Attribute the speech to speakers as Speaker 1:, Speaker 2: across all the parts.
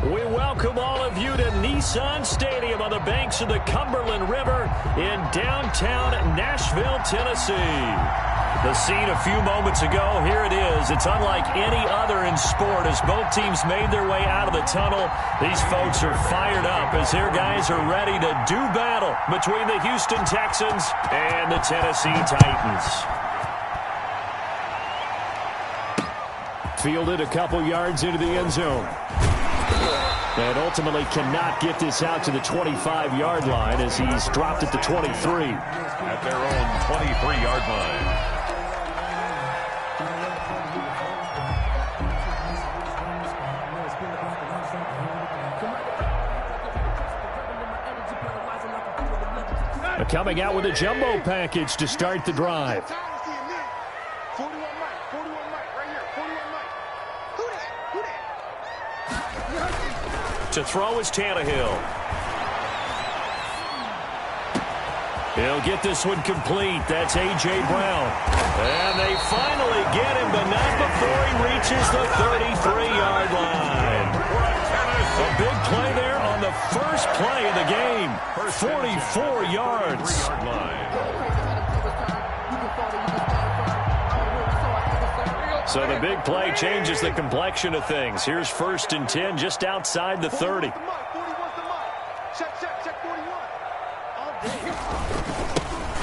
Speaker 1: We welcome all of you to Nissan Stadium on the banks of the Cumberland River in downtown Nashville, Tennessee. The scene a few moments ago, here it is. It's unlike any other in sport as both teams made their way out of the tunnel. These folks are fired up as their guys are ready to do battle between the Houston Texans and the Tennessee Titans. Fielded a couple yards into the end zone. And ultimately cannot get this out to the 25-yard line as he's dropped at the 23.
Speaker 2: At their own 23-yard line.
Speaker 1: Coming out with a jumbo package to start the drive. To throw is Tannehill. He'll get this one complete. That's A.J. Brown. And they finally get him, but not before he reaches the 33-yard line. A big play there on the first play of the game. 44 yards. So the big play changes the complexion of things. Here's 1st and 10 just outside the 30.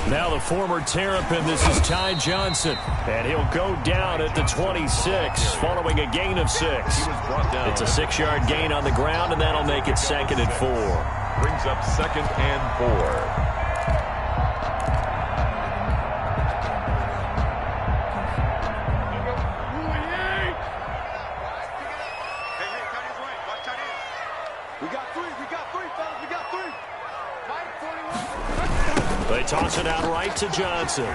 Speaker 1: Now the former Terrapin, this is Ty Johnson. And he'll go down at the 26 following a gain of 6. It's a 6-yard gain on the ground, and that'll make it 2nd and 4.
Speaker 2: Brings up 2nd and 4.
Speaker 1: They toss it out right to Johnson.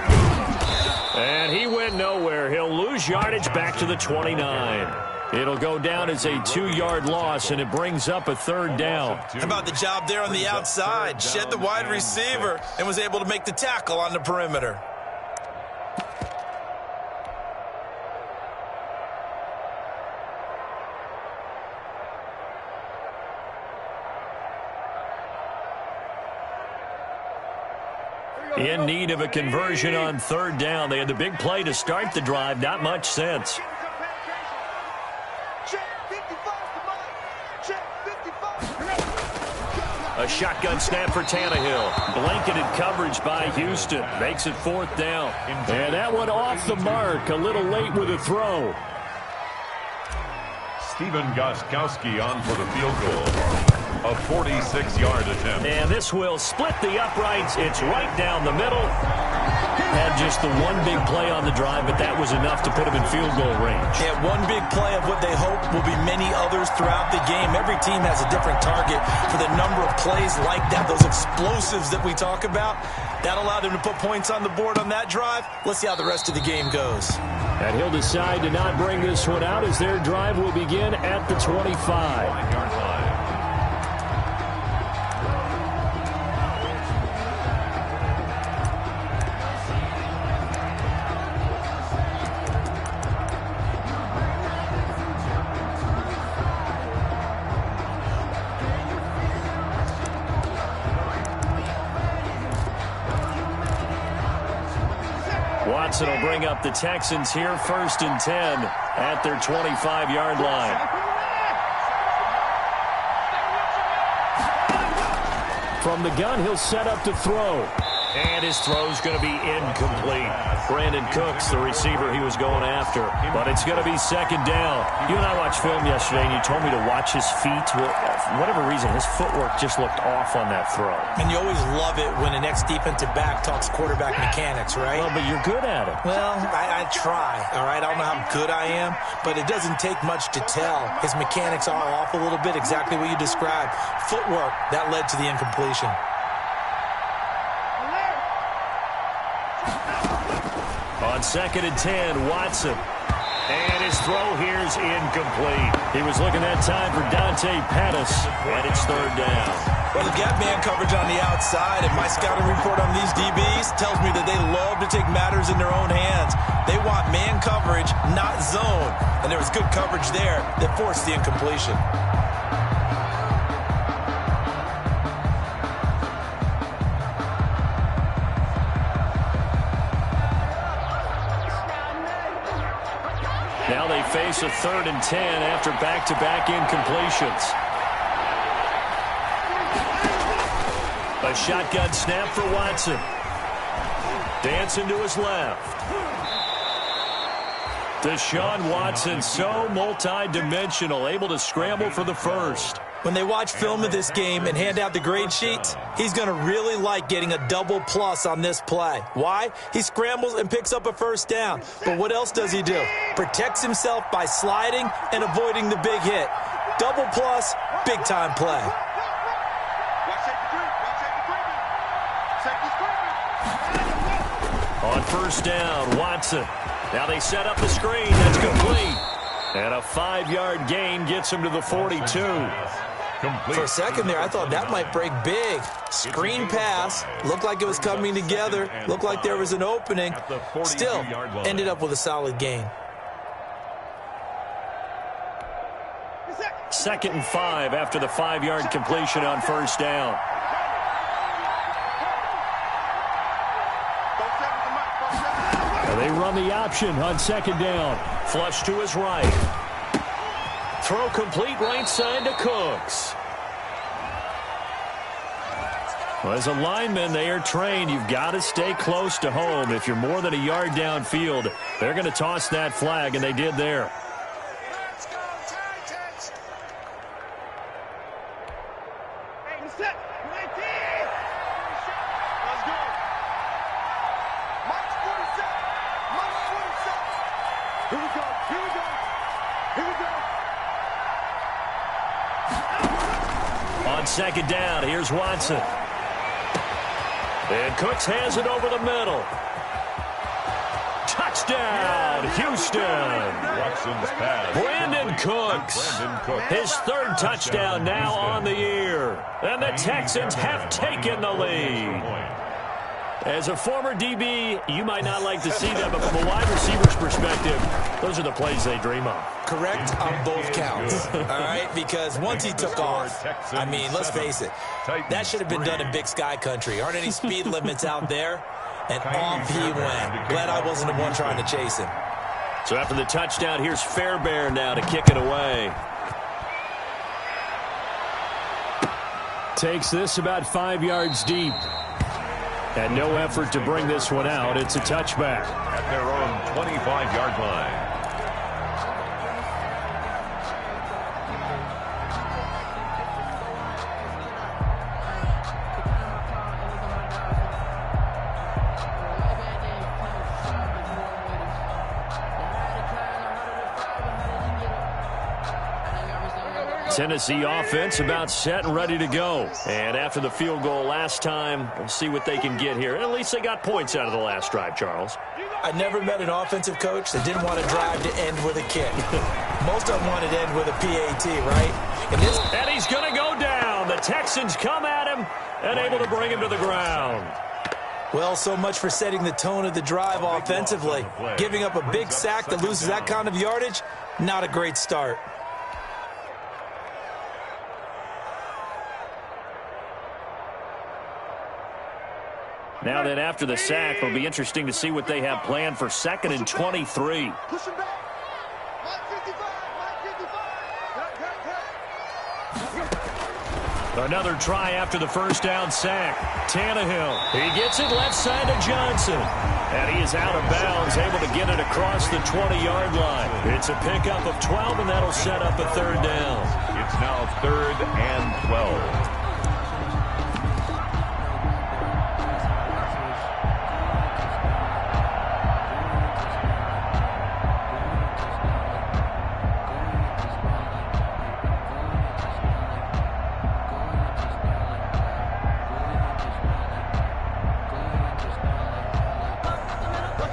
Speaker 1: And he went nowhere. He'll lose yardage back to the 29. It'll go down as a 2-yard loss, and it brings up a 3rd down.
Speaker 3: How about the job there on the outside? Shed the wide receiver and was able to make the tackle on the perimeter.
Speaker 1: In need of a conversion on 3rd down. They had the big play to start the drive. Not much sense. A shotgun snap for Tannehill. Blanketed coverage by Houston. Makes it 4th down. And that one off the mark. A little late with a throw.
Speaker 2: Stephen Gostkowski on for the field goal. A 46-yard attempt.
Speaker 1: And this will split the uprights. It's right down the middle. Had just the one big play on the drive, but that was enough to put him in field goal range.
Speaker 3: Yeah, one big play of what they hope will be many others throughout the game. Every team has a different target for the number of plays like that, those explosives that we talk about. That allowed him to put points on the board on that drive. Let's see how the rest of the game goes.
Speaker 1: And he'll decide to not bring this one out as their drive will begin at the 25-yard line. Watson will bring up the Texans here, 1st and 10 at their 25-yard line. From the gun, he'll set up to throw. And his throw's going to be incomplete. Brandon Cooks, the receiver he was going after. But it's going to be 2nd down. You and I watched film yesterday, and you told me to watch his feet. For whatever reason, his footwork just looked off on that throw.
Speaker 3: And you always love it when an ex-defensive back talks quarterback mechanics, right?
Speaker 1: Well, but you're good at it.
Speaker 3: Well, I try, all right? I don't know how good I am, but it doesn't take much to tell. His mechanics are off a little bit, exactly what you described. Footwork, that led to the incompletion.
Speaker 1: On 2nd and 10, Watson. And his throw here's incomplete. He was looking that time for Dante Pettis, and it's 3rd down.
Speaker 3: Well, the gap man coverage on the outside, and my scouting report on these DBs tells me that they love to take matters in their own hands. They want man coverage, not zone. And there was good coverage there that forced the incompletion.
Speaker 1: Now they face a 3rd and 10 after back-to-back incompletions. A shotgun snap for Watson. Dancing to his left. Deshaun Watson, so multi-dimensional, able to scramble for the first.
Speaker 3: When they watch film of this game and hand out the grade sheets, he's going to really like getting a double plus on this play. Why? He scrambles and picks up a first down. But what else does he do? Protects himself by sliding and avoiding the big hit. Double plus, big-time play.
Speaker 1: On first down, Watson. Now they set up the screen. That's complete. And a 5-yard gain gets him to the 42.
Speaker 3: For a second there, I thought that might break big. Screen pass. Looked like it was coming together. Looked like there was an opening. Still, ended up with a solid gain.
Speaker 1: 2nd and 5 after the 5-yard completion on first down. They run the option on 2nd down. Flush to his right. Throw complete right side to Cooks. Well, as a lineman, they are trained. You've got to stay close to home. If you're more than a yard downfield, they're going to toss that flag, and they did there. On 2nd down, here's Watson. And Cooks has it over the middle. Touchdown, Houston. Brandon Cooks. His 3rd touchdown now on the year. And the Texans have taken the lead. As a former DB, you might not like to see that, but from a wide receiver's perspective, those are the plays they dream of.
Speaker 3: Correct on both counts, all right? Because once he took off, I mean, let's face it, that should have been done in Big Sky country. Aren't any speed limits out there? And off he went. Glad I wasn't the one trying to chase him.
Speaker 1: So after the touchdown, here's Fairbairn now to kick it away. Takes this about 5 yards deep. And no effort to bring this one out. It's a touchback.
Speaker 2: At their own 25-yard line.
Speaker 1: Tennessee offense about set and ready to go. And after the field goal last time, we'll see what they can get here. At least they got points out of the last drive, Charles.
Speaker 3: I never met an offensive coach that didn't want to drive to end with a kick. Most of them wanted to end with a PAT, right?
Speaker 1: And he's going to go down. The Texans come at him and able to bring him to the ground.
Speaker 3: Well, so much for setting the tone of the drive offensively. Giving up a big sack that loses that kind of yardage, not a great start.
Speaker 1: Now then, after the sack, it'll be interesting to see what they have planned for 2nd and 23. Another try after the first down sack. Tannehill, he gets it left side to Johnson. And he is out of bounds, able to get it across the 20-yard line. It's a pickup of 12, and that'll set up a 3rd down.
Speaker 2: It's now 3rd and 12.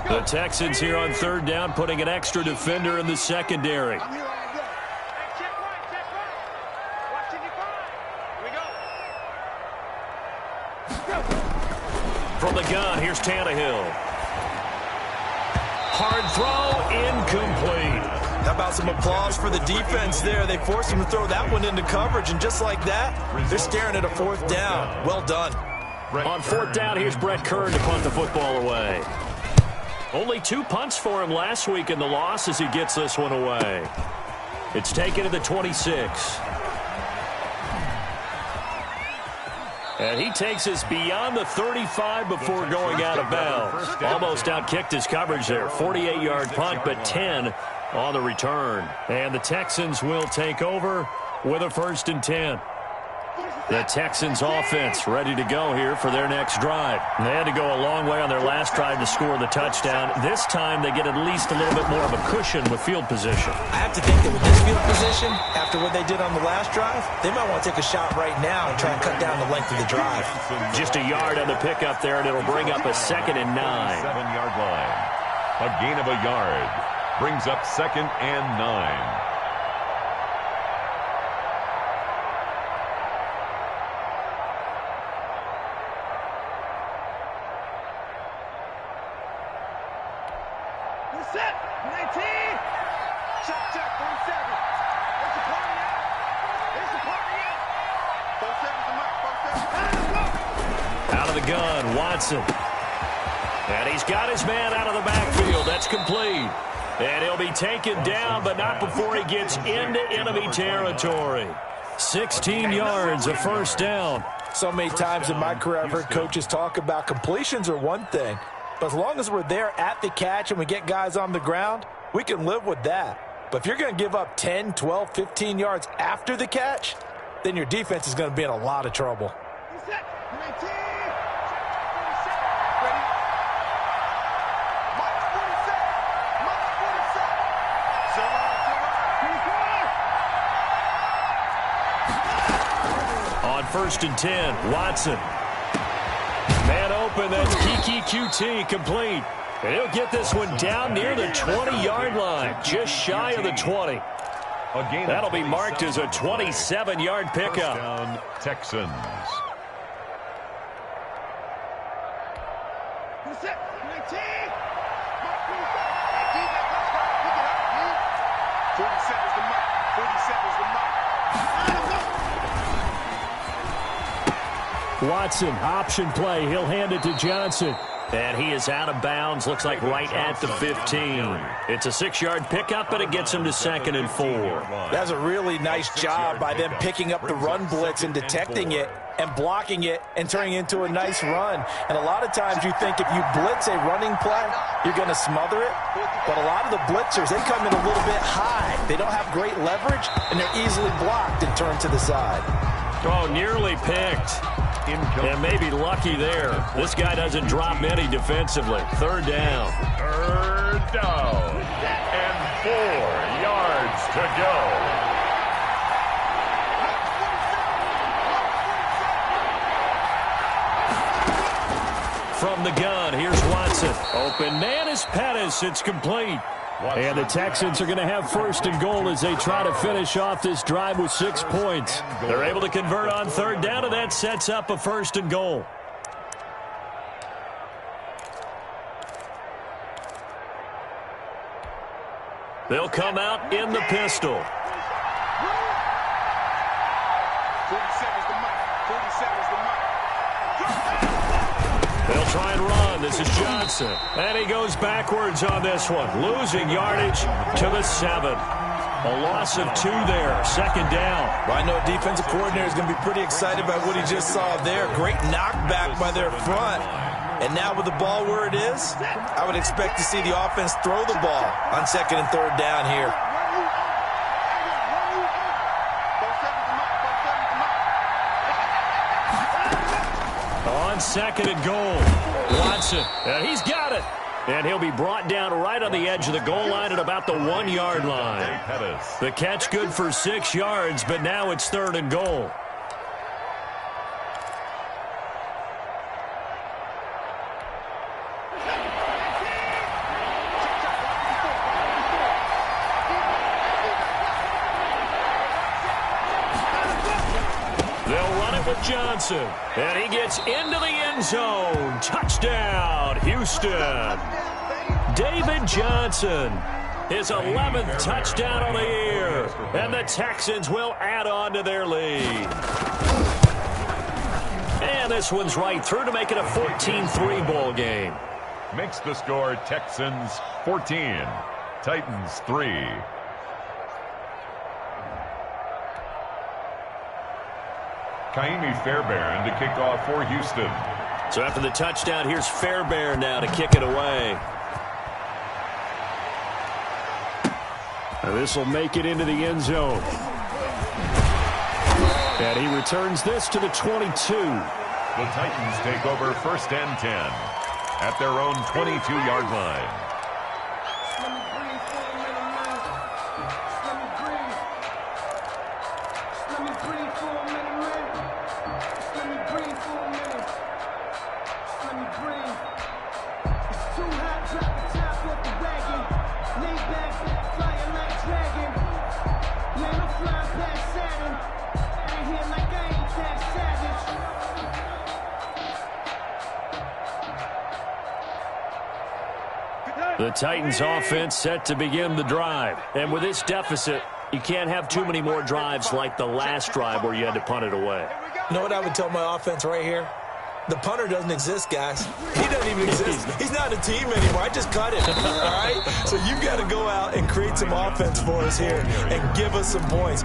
Speaker 1: The Texans here on 3rd down, putting an extra defender in the secondary. From the gun, here's Tannehill. Hard throw, incomplete.
Speaker 3: How about some applause for the defense there? They forced him to throw that one into coverage, and just like that, they're staring at a 4th down. Well done.
Speaker 1: On 4th down, here's Brett Kern to punt the football away. Only 2 punts for him last week in the loss as he gets this one away. It's taken to the 26. And he takes us beyond the 35 before going out of bounds. Almost outkicked his coverage there. 48-yard punt, but 10 on the return. And the Texans will take over with a 1st and 10. The Texans offense ready to go here for their next drive. They had to go a long way on their last drive to score the touchdown. This time they get at least a little bit more of a cushion with field position.
Speaker 3: I have to think that with this field position, after what they did on the last drive, they might want to take a shot right now and try and cut down the length of the drive.
Speaker 1: Just a yard on the pickup there, and it'll bring up a 2nd and 9.
Speaker 2: 7-yard line. A gain of a yard. Brings up 2nd and 9.
Speaker 4: Set, 19. Check, 47. There's the party out. There's the party out. 47's the mark. 47.
Speaker 1: Out of the gun, Watson. And he's got his man out of the backfield. That's complete. And he'll be taken down, but not before he gets into enemy territory. 16 yards, a 1st down.
Speaker 3: So many times in my career I've heard coaches talk about completions are one thing. But as long as we're there at the catch and we get guys on the ground, we can live with that. But if you're going to give up 10, 12, 15 yards after the catch, then your defense is going to be in a lot of trouble.
Speaker 4: Set, 19. Ready? Mark 47. Mark 47.
Speaker 1: On 1st and 10, Watson. Man open, that's Kiki QT complete. And he'll get this one down near the 20-yard line, just shy of the 20. That'll be marked as a 27-yard pickup.
Speaker 2: Down, Texans.
Speaker 4: Set, 19. Mark 47 is the mark. 47 is the mark.
Speaker 1: Watson, option play. He'll hand it to Johnson. And he is out of bounds, looks like right at the 15. It's a 6-yard pickup, but it gets him to 2nd and 4.
Speaker 3: That's a really nice job by them picking up the run blitz and detecting it and blocking it and turning it into a nice run. And a lot of times you think if you blitz a running play, you're going to smother it. But a lot of the blitzers, they come in a little bit high. They don't have great leverage, and they're easily blocked and turned to the side.
Speaker 1: Oh, nearly picked. And maybe lucky there. This guy doesn't drop many defensively. 3rd down.
Speaker 2: 3rd down. And 4 yards to go.
Speaker 1: From the gun, here's Watson. Open man is Pettis. It's complete. And the Texans are going to have 1st and goal as they try to finish off this drive with 6 points. They're able to convert on 3rd down, and that sets up a 1st and goal. They'll come out in the pistol.
Speaker 4: 47's the mark. 47's the mark.
Speaker 1: They'll try and run. This is Johnson. And he goes backwards on this one. Losing yardage to the 7. A loss of 2 there. 2nd down.
Speaker 3: Well, I know a defensive coordinator is going to be pretty excited about what he just saw there. Great knockback by their front. And now with the ball where it is, I would expect to see the offense throw the ball on 2nd and 3rd down here.
Speaker 1: On 2nd and goal, Watson, and he's got it. And he'll be brought down right on the edge of the goal line at about the 1-yard line. The catch good for 6 yards, but now it's 3rd and goal. Johnson, and he gets into the end zone. Touchdown, Houston. David Johnson, his 11th touchdown on the year, and the Texans will add on to their lead. And this one's right through to make it a 14-3 ball game.
Speaker 2: makes the score Texans 14, Titans 3. Kaimi Fairbairn to kick off for Houston.
Speaker 1: So after the touchdown, here's Fairbairn now to kick it away. And this will make it into the end zone. And he returns this to the 22.
Speaker 2: The Titans take over 1st and 10 at their own 22-yard line.
Speaker 1: The Titans offense set to begin the drive. And with this deficit, you can't have too many more drives like the last drive where you had to punt it away.
Speaker 3: You know what I would tell my offense right here? The punter doesn't exist, guys. He doesn't even exist. He's not a team anymore. I just cut him, all right? So you've got to go out and create some offense for us here and give us some points.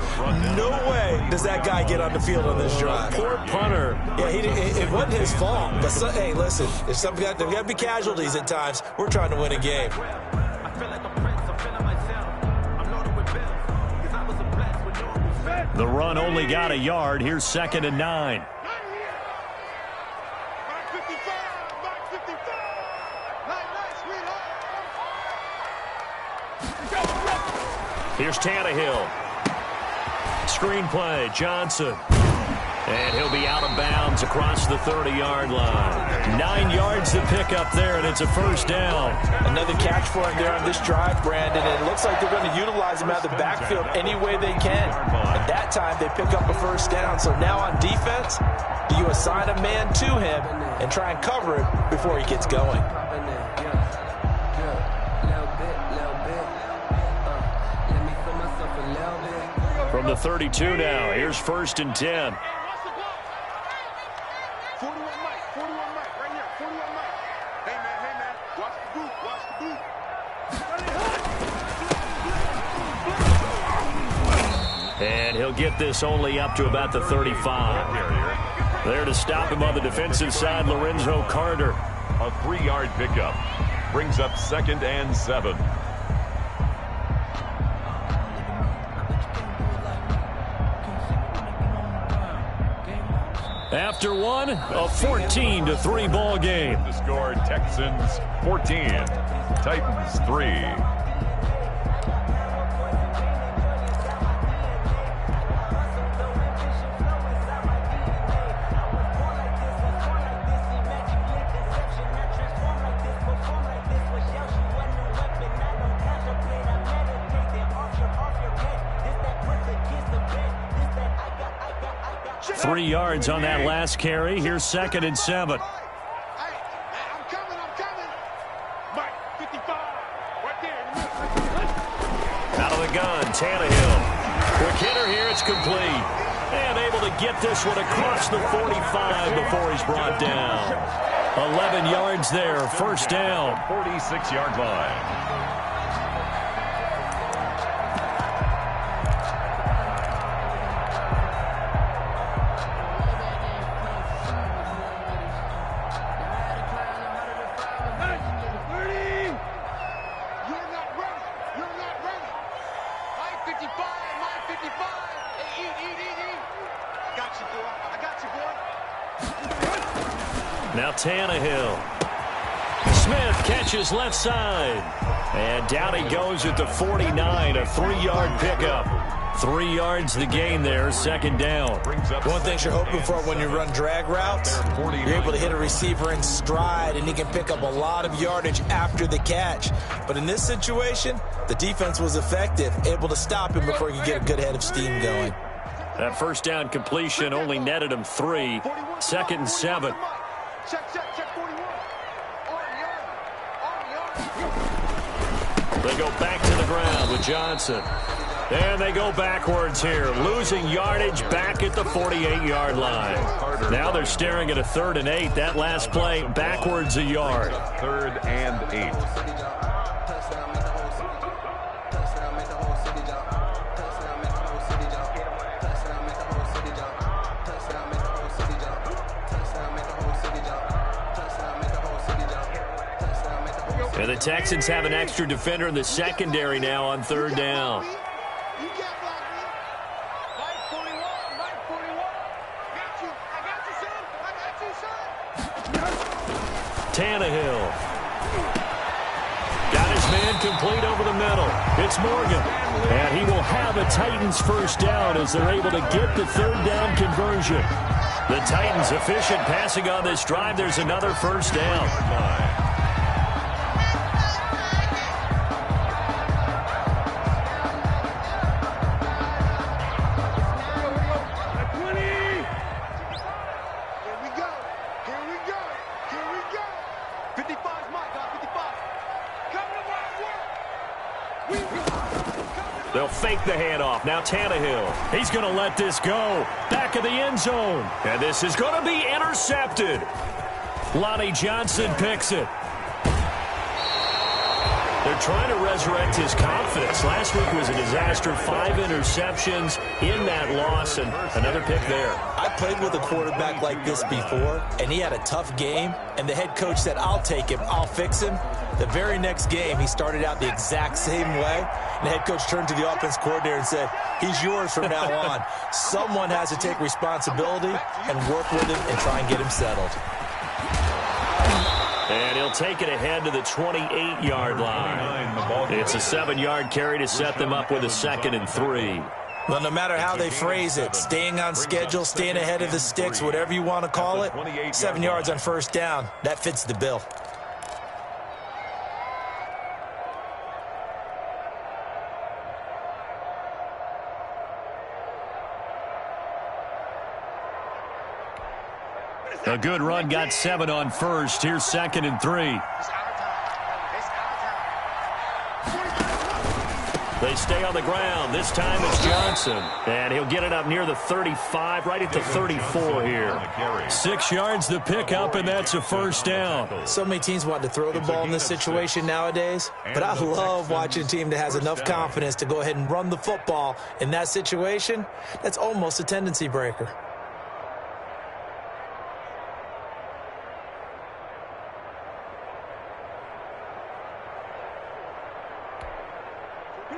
Speaker 3: No way does that guy get on the field on this drive.
Speaker 1: Poor punter.
Speaker 3: Yeah, it wasn't his fault. But, hey, listen, there's got to be casualties at times. We're trying to win a game.
Speaker 1: The run only got a yard. Here's 2nd and 9. Here's Tannehill. Screenplay, Johnson. And he'll be out of bounds across the 30-yard line. 9 yards to pick up there, and it's a 1st down.
Speaker 3: Another catch for him there on this drive, Brandon. And it looks like they're going to utilize him out of the backfield any way they can. At that time, they pick up a 1st down. So now on defense, do you assign a man to him and try and cover him before he gets going?
Speaker 1: From the 32 now, here's 1st and 10.
Speaker 4: 41 Mike, right here, 41 Mike. Hey, man, watch the boot.
Speaker 1: And he'll get this only up to about the 35. There to stop him on the defensive side, Lorenzo Carter.
Speaker 2: A 3-yard pickup brings up 2nd and 7.
Speaker 1: After one, a 14-3 ball game.
Speaker 2: The score, Texans 14, Titans 3.
Speaker 1: Three yards on that last carry. Here's 2nd and 7.
Speaker 4: I'm coming. Mike, 55, right there.
Speaker 1: Out of the gun, Tannehill. Quick hitter here, it's complete. And able to get this one across the 45 before he's brought down. 11 yards there, 1st down.
Speaker 2: 46-yard line.
Speaker 1: Now Tannehill. Smith catches left side. And down he goes at the 49, a 3-yard pickup. 3 yards the gain there, 2nd down.
Speaker 3: One thing you're hoping for when you run drag routes, you're able to hit a receiver in stride, and he can pick up a lot of yardage after the catch. But in this situation, the defense was effective, able to stop him before he could get a good head of steam going.
Speaker 1: That 1st down completion only netted him 3. 2nd and 7.
Speaker 4: Check 41.
Speaker 1: They go back to the ground with Johnson. And they go backwards here, losing yardage back at the 48-yard line. Now they're staring at a 3rd and 8. That last play, backwards a yard.
Speaker 2: 3rd and 8.
Speaker 1: And the Texans have an extra defender in the secondary now on 3rd down. Tannehill. Got his man complete over the middle. It's Morgan. And he will have a Titans first down as they're able to get the 3rd down conversion. The Titans efficient passing on this drive. There's another first down. They'll fake the handoff. Now Tannehill. He's going to let this go. Back of the end zone. And this is going to be intercepted. Lonnie Johnson picks it. They're trying to resurrect his confidence. Last week was a disaster. 5 interceptions in that loss, and another pick there.
Speaker 3: I played with a quarterback like this before, and he had a tough game, and the head coach said, I'll take him, I'll fix him. The very next game, he started out the exact same way, and the head coach turned to the offense coordinator and said, he's yours from now on. Someone has to take responsibility and work with him and try and get him settled.
Speaker 1: And he'll take it ahead to the 28-yard line. It's a 7-yard carry to set them up with a 2nd and 3.
Speaker 3: Well, no matter how they phrase it, staying on schedule, staying ahead of the sticks, whatever you want to call it, 7 yards on first down, that fits the bill.
Speaker 1: A good run, got 7 on first. Here's 2nd and 3. They stay on the ground. This time it's Johnson. And he'll get it up near the 35, right at the 34 here. 6 yards the pickup, and that's a first down.
Speaker 3: So many teams want to throw the ball in this situation nowadays, but I love watching a team that has enough confidence to go ahead and run the football. In that situation, that's almost a tendency breaker.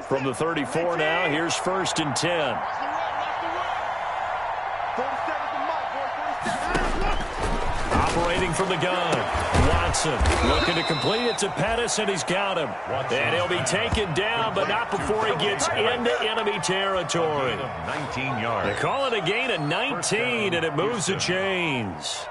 Speaker 1: From the 34 now, here's 1st and 10. Operating from the gun. Watson looking to complete it to Pettis, and he's got him. And he'll be taken down, but not before he gets into enemy territory.
Speaker 2: 19 yards.
Speaker 1: They call it a gain of 19, and it moves the chains.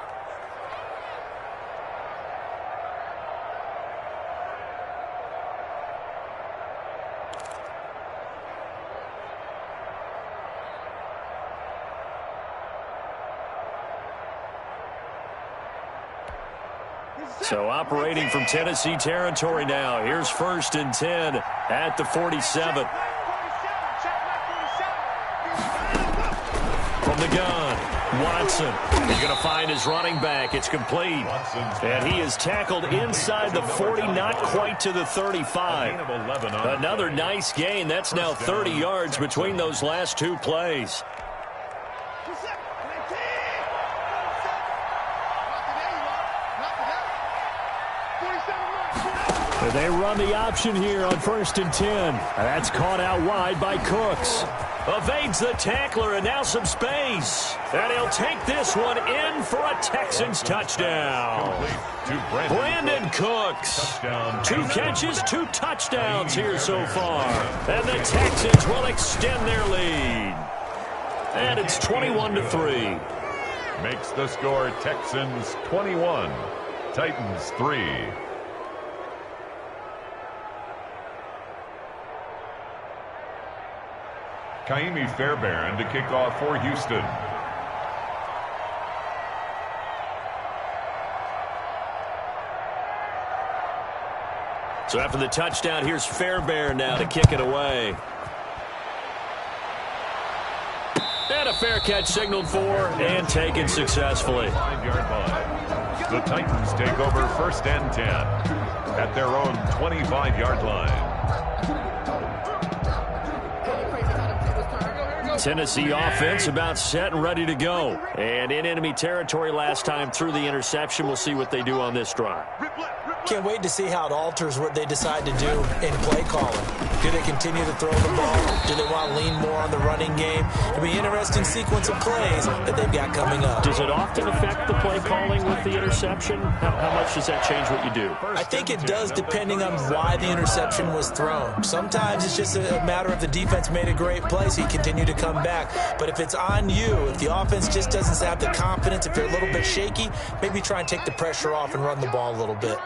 Speaker 1: So operating from Tennessee territory now. Here's 1st and 10 at the 47. From the gun, Watson. He's going to find his running back. It's complete. And he is tackled inside the 40, not quite to the 35. Another nice gain. That's now 30 yards between those last 2 plays. They run the option here on 1st and 10. That's caught out wide by Cooks. Evades the tackler, and now some space. And he'll take this one in for a Texans touchdown. Brandon Cooks. 2 catches, 2 touchdowns here so far. And the Texans will extend their lead. And it's 21-3.
Speaker 2: Makes the score Texans 21, Titans 3. Kaimi Fairbairn to kick off for Houston.
Speaker 1: So after the touchdown, here's Fairbairn now to kick it away. And a fair catch signaled for and taken successfully.
Speaker 2: 5-yard line. The Titans take over 1st and 10 at their own 25-yard line.
Speaker 1: Tennessee offense about set and ready to go. And in enemy territory last time through the interception. We'll see what they do on this drive.
Speaker 3: Can't wait to see how it alters what they decide to do in play calling. Do they continue to throw the ball? Do they want to lean more on the running game? It'll be an interesting sequence of plays that they've got coming up.
Speaker 1: Does it often affect the play calling with the interception? How much does that change what you do?
Speaker 3: I think it does depending on why the interception was thrown. Sometimes it's just a matter of the defense made a great play, so you continue to come back. But if it's on you, if the offense just doesn't have the confidence, if you're a little bit shaky, maybe try and take the pressure off and run the ball a little bit.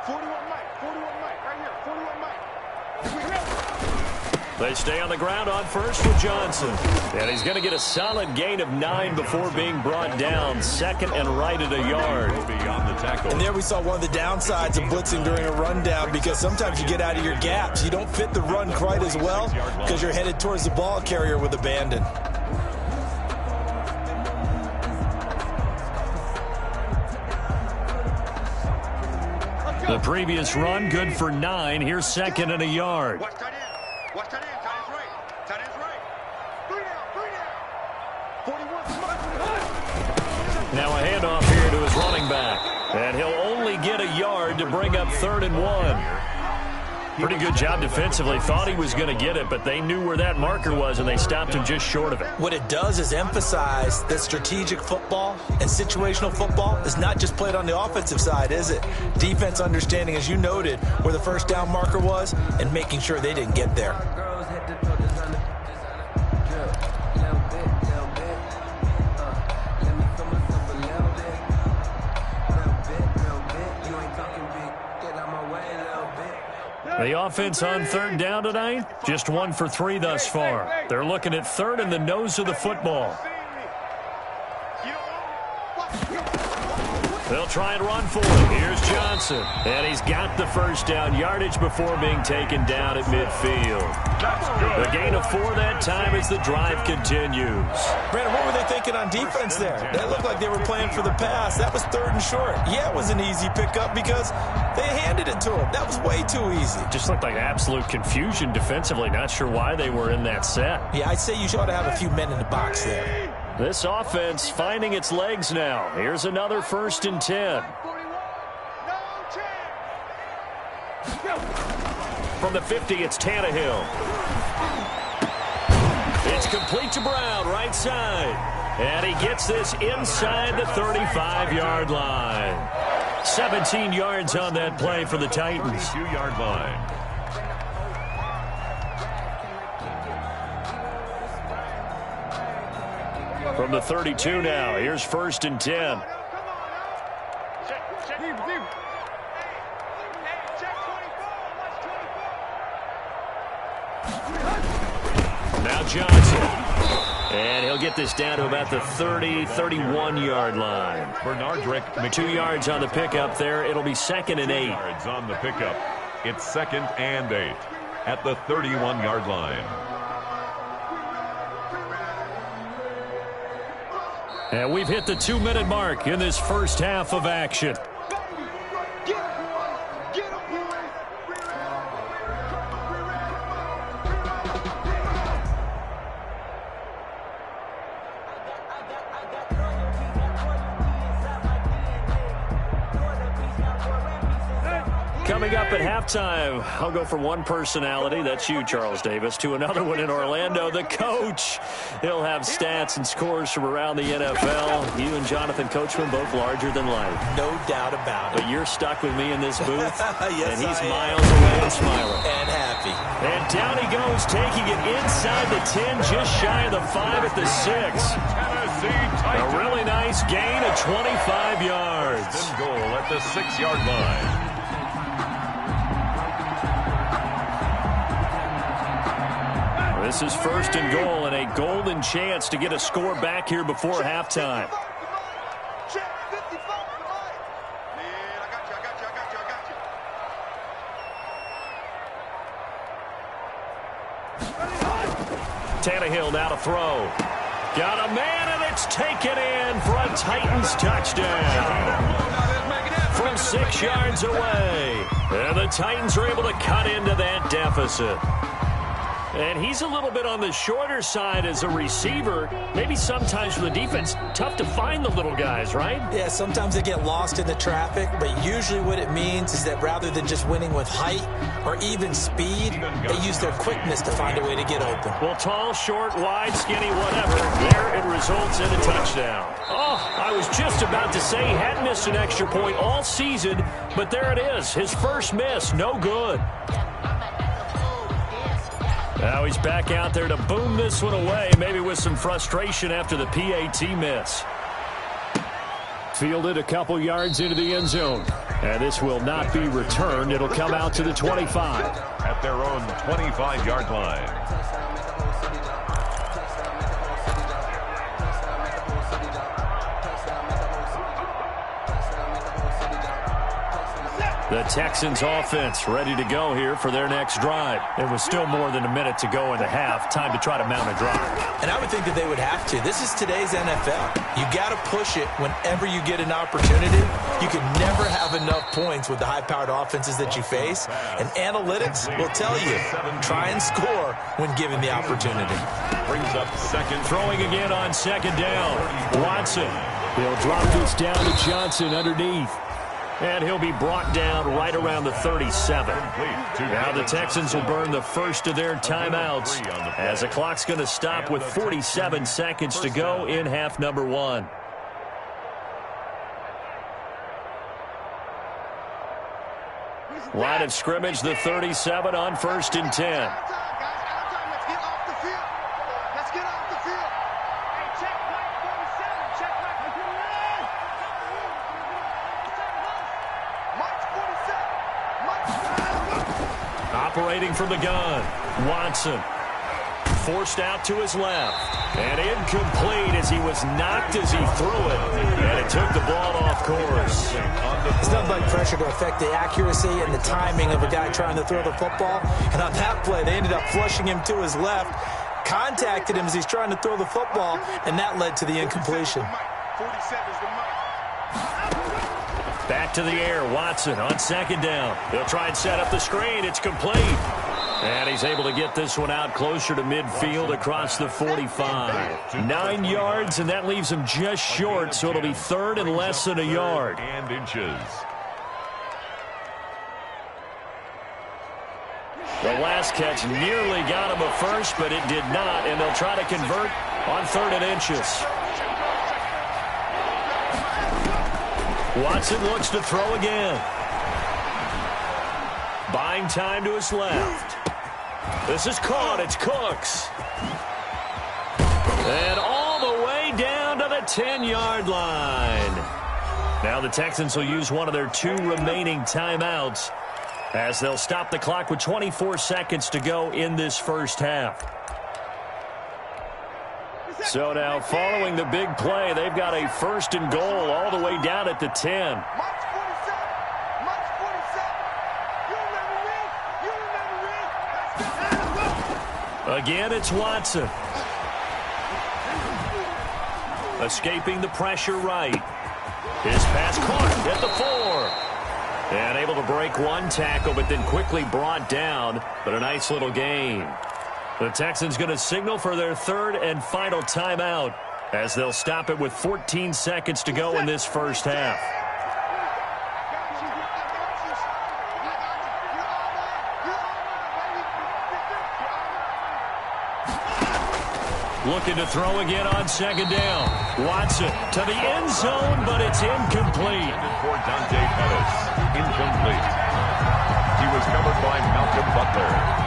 Speaker 4: 41 Mike, right here, 41 Mike.
Speaker 1: They stay on the ground on first with Johnson. And he's going to get a solid gain of 9 before being brought down. Second and right at a yard.
Speaker 2: Beyond the tackle.
Speaker 3: And there we saw one of the downsides of blitzing during a rundown, because sometimes you get out of your gaps. You don't fit the run quite as well because you're headed towards the ball carrier with abandon.
Speaker 1: The previous run, good for 9. Here's second and a yard.
Speaker 4: Watch tight end. Watch tight end. Tight end's right. Tight end's right. 3 down. 41.
Speaker 1: Now a handoff here to his running back. And he'll only get a yard to bring up 3rd and 1. Pretty good job defensively. Thought he was going to get it, but they knew where that marker was, and they stopped him just short of it.
Speaker 3: What it does is emphasize that strategic football and situational football is not just played on the offensive side, is it? Defense understanding, as you noted, where the first down marker was and making sure they didn't get there.
Speaker 1: The offense on 3rd down tonight, just 1 for 3 thus far. They're looking at 3rd and the nose of the football. They'll try and run for it. Here's Johnson. And he's got the first down yardage before being taken down at midfield. The gain of 4 that time as the drive continues.
Speaker 3: Brandon, what were they thinking on defense there? That looked like they were playing for the pass. That was 3rd and short. Yeah, it was an easy pickup because they handed it to him. That was way too easy.
Speaker 1: Just looked like absolute confusion defensively. Not sure why they were in that set.
Speaker 3: Yeah, I'd say you should have a few men in the box there.
Speaker 1: This offense finding its legs now. Here's another 1st and 10. From the 50, it's Tannehill. It's complete to Brown, right side. And he gets this inside the 35-yard line. 17 yards on that play for the Titans.
Speaker 2: 2-yard line.
Speaker 1: From the 32 now, here's 1st and 10. Now Johnson. And he'll get this down to about the 30, 31-yard line.
Speaker 2: Bernardrick.
Speaker 1: 2 yards on the pickup there. It'll be 2nd and 8.
Speaker 2: Yards on the pickup. It's 2nd and 8 at the 31-yard line.
Speaker 1: And we've hit the 2-minute mark in this first half of action. Coming up at halftime, I'll go from one personality, that's you, Charles Davis, to another one in Orlando, the coach. He'll have stats and scores from around the NFL. You and Jonathan Coachman both larger than life.
Speaker 3: No doubt about it.
Speaker 1: But you're stuck with me in this booth,
Speaker 3: yes,
Speaker 1: and he's
Speaker 3: I am.
Speaker 1: miles away and smiling.
Speaker 3: And happy.
Speaker 1: And down he goes, taking it inside the 10, just shy of the 5 at the 6. A really nice gain of 25 yards.
Speaker 2: And goal at the 6-yard line.
Speaker 1: This is 1st and goal and a golden chance to get a score back here before halftime. Tannehill now to throw. Got a man, and it's taken in for a Titans touchdown. From 6 yards away. And the Titans are able to cut into that deficit. And he's a little bit on the shorter side as a receiver. Maybe sometimes for the defense, tough to find the little guys, right?
Speaker 3: Yeah, sometimes they get lost in the traffic, but usually what it means is that rather than just winning with height or even speed, they use their quickness to find a way to get open.
Speaker 1: Well, tall, short, wide, skinny, whatever, there it results in a touchdown. Oh, I was just about to say he hadn't missed an extra point all season, but there it is, his first miss, no good. Now he's back out there to boom this one away, maybe with some frustration after the PAT miss. Fielded a couple yards into the end zone. And this will not be returned. It'll come out to the 25.
Speaker 2: At their own 25-yard line.
Speaker 1: The Texans offense ready to go here for their next drive. It was still more than a minute to go in the half. Time to try to mount a drive.
Speaker 3: And I would think that they would have to. This is today's NFL. You got to push it whenever you get an opportunity. You can never have enough points with the high-powered offenses that you face. And analytics will tell you, try and score when given the opportunity.
Speaker 2: Brings up second.
Speaker 1: Throwing again on second down. Watson. He'll drop this down to Johnson underneath. And he'll be brought down right around the 37. Now the Texans will burn the first of their timeouts as the clock's going to stop with 47 seconds to go in half number one. Line of scrimmage, the 37 on 1st and 10. Operating from the gun, Watson. Forced out to his left. And incomplete as he was knocked as he threw it. And it took the ball off course.
Speaker 3: It's nothing but pressure to affect the accuracy and the timing of a guy trying to throw the football. And on that play, they ended up flushing him to his left. Contacted him as he's trying to throw the football. And that led to the incompletion.
Speaker 1: Back to the air, Watson on second down. He'll try and set up the screen. It's complete. And he's able to get this one out closer to midfield across the 45. 9 yards, and that leaves him just short, so it'll be third and less than a yard.
Speaker 2: And inches.
Speaker 1: The last catch nearly got him a first, but it did not, and they'll try to convert on 3rd and inches. Watson looks to throw again. Buying time to his left. This is caught. It's Cooks. And all the way down to the 10-yard line. Now the Texans will use one of their 2 remaining timeouts as they'll stop the clock with 24 seconds to go in this first half. So now, following the big play, they've got a 1st and goal all the way down at the 10. Again, it's Watson. Escaping the pressure right. His pass caught at the 4. And able to break one tackle, but then quickly brought down. But a nice little gain. The Texans going to signal for their 3rd and final timeout as they'll stop it with 14 seconds to go in this first half. Looking to throw again on second down. Watson to the end zone, but it's incomplete.
Speaker 2: For Dante Pettis, incomplete. He was covered by Malcolm Butler.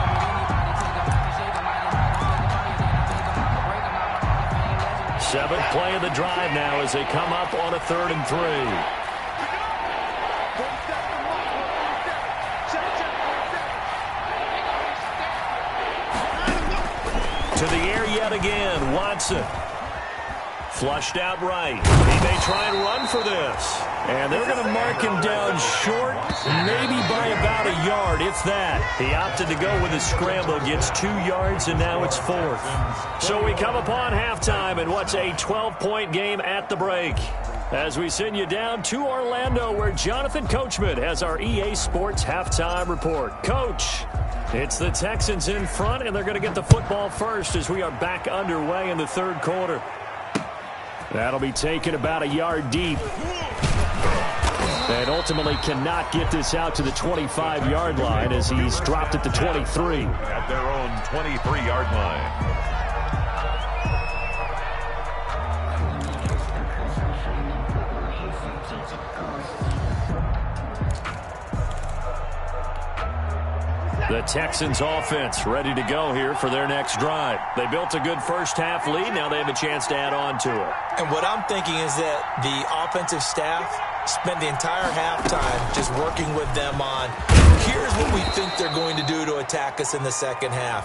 Speaker 1: 7th play of the drive now as they come up on a 3rd and 3. To the air yet again, Watson. Flushed out right. He may try and run for this. And they're going to mark him down short, maybe by about a yard, if that. He opted to go with a scramble, gets 2 yards, and now it's 4th. So we come upon halftime in what's a 12-point game at the break. As we send you down to Orlando, where Jonathan Coachman has our EA Sports halftime report. Coach, it's the Texans in front, and they're going to get the football first as we are back underway in the 3rd quarter. That'll be taken about a yard deep. And ultimately cannot get this out to the 25-yard line as he's dropped at the 23.
Speaker 2: At their own 23-yard line.
Speaker 1: The Texans offense ready to go here for their next drive. They built a good first-half lead. Now they have a chance to add on to it.
Speaker 3: And what I'm thinking is that the offensive staff spent the entire halftime just working with them on, here's what we think they're going to do to attack us in the second half.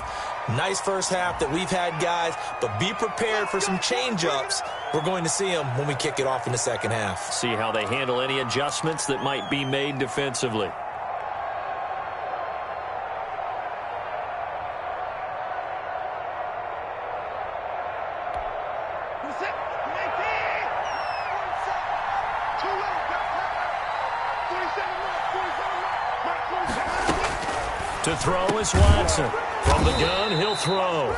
Speaker 3: Nice first half that we've had, guys, but be prepared for some change-ups. We're going to see them when we kick it off in the second half.
Speaker 1: See how they handle any adjustments that might be made defensively. To throw is Watson. From the gun, he'll throw.